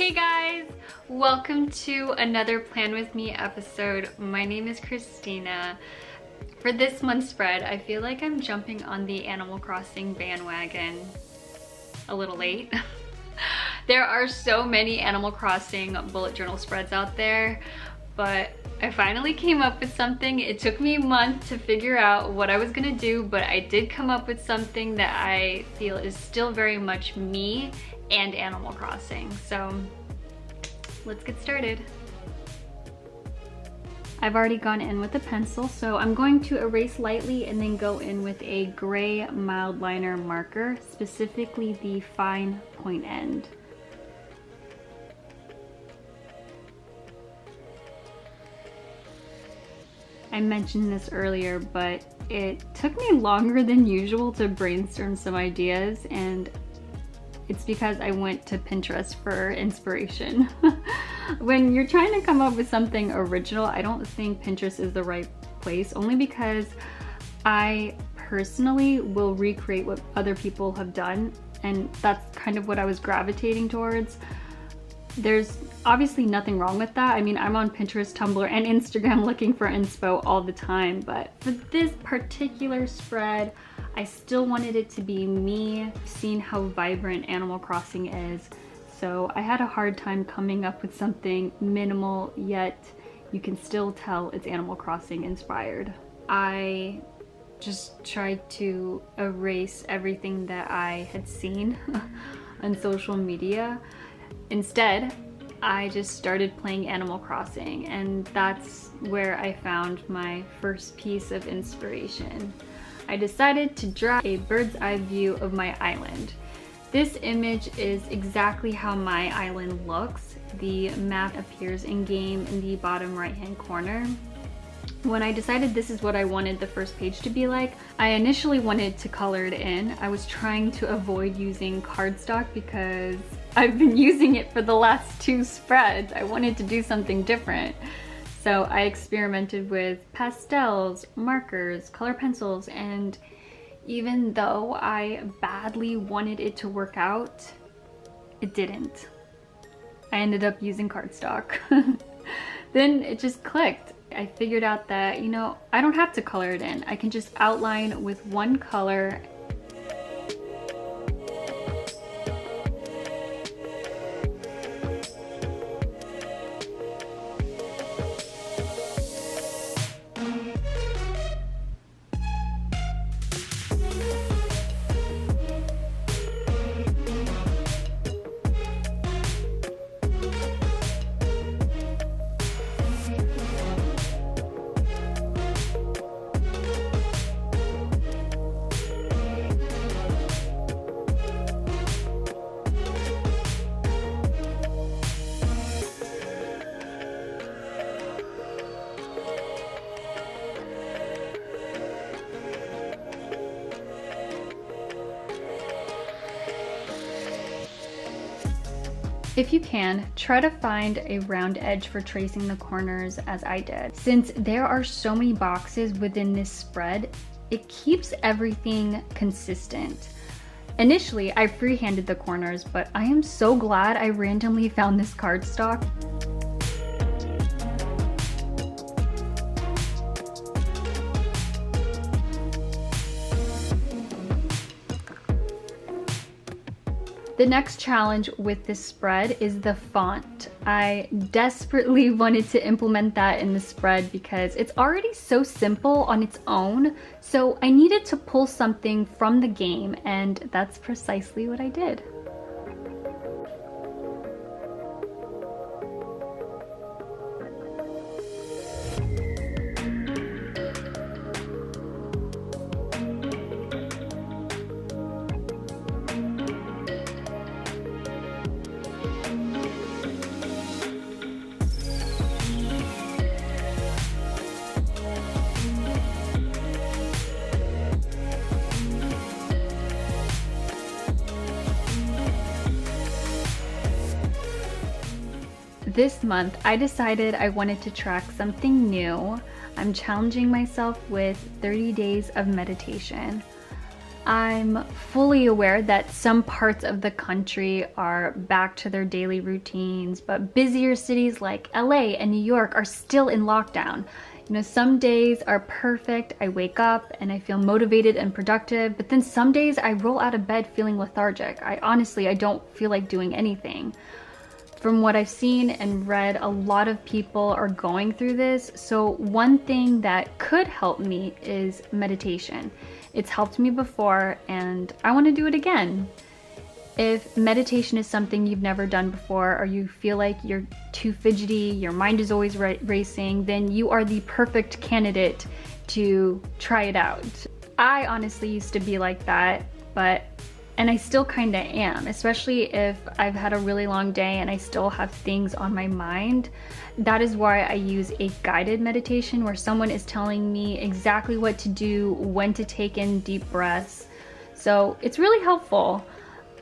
Hey guys, welcome to another Plan With Me episode. My name is Christina. For this month's spread, I feel like I'm jumping on the Animal Crossing bandwagon a little late. There are so many Animal Crossing bullet journal spreads out there, but I finally came up with something. It took me a month to figure out what I was gonna do, but I did come up with something that I feel is still very much me and Animal Crossing. So let's get started. I've already gone in with a pencil, so I'm going to erase lightly and then go in with a gray mild liner marker, specifically the fine point end. I mentioned this earlier, but it took me longer than usual to brainstorm some ideas, and it's because I went to Pinterest for inspiration. When you're trying to come up with something original, I don't think Pinterest is the right place, only because I personally will recreate what other people have done, and that's kind of what I was gravitating towards. There's obviously nothing wrong with that. I mean, I'm on Pinterest, Tumblr, and Instagram looking for inspo all the time, but for this particular spread, I still wanted it to be me, seeing how vibrant Animal Crossing is. So I had a hard time coming up with something minimal, yet you can still tell it's Animal Crossing inspired. I just tried to erase everything that I had seen on social media. Instead, I just started playing Animal Crossing, and that's where I found my first piece of inspiration. I decided to draw a bird's eye view of my island. This image is exactly how my island looks. The map appears in game in the bottom right hand corner. When I decided this is what I wanted the first page to be like, I initially wanted to color it in. I was trying to avoid using cardstock because I've been using it for the last two spreads. I wanted to do something different. So I experimented with pastels, markers, color pencils, and even though I badly wanted it to work out, it didn't. I ended up using cardstock. Then it just clicked. I figured out that, you know, I don't have to color it in. I can just outline with one color. If you can, try to find a round edge for tracing the corners as I did. Since there are so many boxes within this spread, it keeps everything consistent. Initially, I freehanded the corners, but I am so glad I randomly found this cardstock. The next challenge with this spread is the font. I desperately wanted to implement that in the spread because it's already so simple on its own, so I needed to pull something from the game, and that's precisely what I did. This month, I decided I wanted to track something new. I'm challenging myself with 30 days of meditation. I'm fully aware that some parts of the country are back to their daily routines, but busier cities like LA and New York are still in lockdown. You know, some days are perfect. I wake up and I feel motivated and productive, but then some days I roll out of bed feeling lethargic. I don't feel like doing anything. From what I've seen and read, a lot of people are going through this. So one thing that could help me is meditation. It's helped me before and I want to do it again. If meditation is something you've never done before, or you feel like you're too fidgety, your mind is always racing, then you are the perfect candidate to try it out. I honestly used to be like that, and I still kinda am, especially if I've had a really long day and I still have things on my mind. That is why I use a guided meditation where someone is telling me exactly what to do, when to take in deep breaths. So it's really helpful.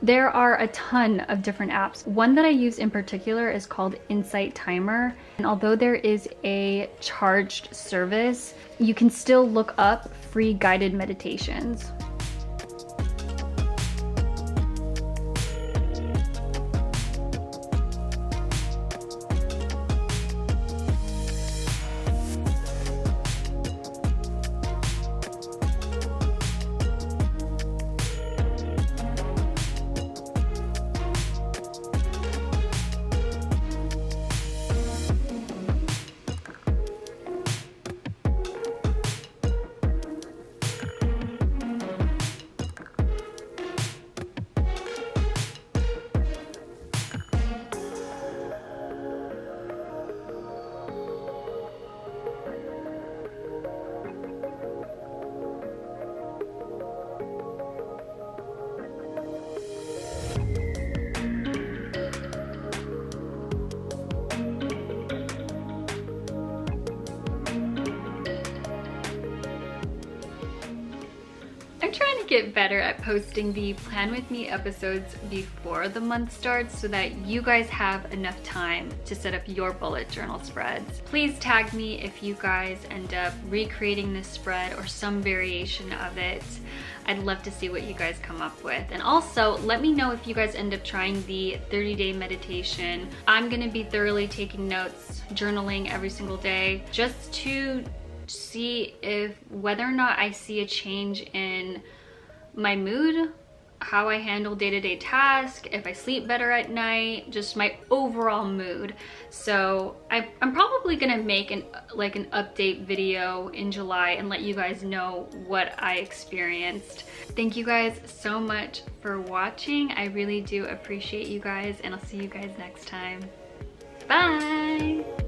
There are a ton of different apps. One that I use in particular is called Insight Timer. And although there is a charged service, you can still look up free guided meditations. I'm trying to get better at posting the Plan With Me episodes before the month starts so that you guys have enough time to set up your bullet journal spreads. Please tag me if you guys end up recreating this spread or some variation of it. I'd love to see what you guys come up with. And also, let me know if you guys end up trying the 30-day meditation. I'm gonna be thoroughly taking notes, journaling every single day, just to see if whether or not I see a change in my mood, how I handle day-to-day tasks, if I sleep better at night, just my overall mood. So I'm probably gonna make an update video in July and let you guys know what I experienced. Thank you guys so much for watching. I really do appreciate you guys, and I'll see you guys next time. Bye!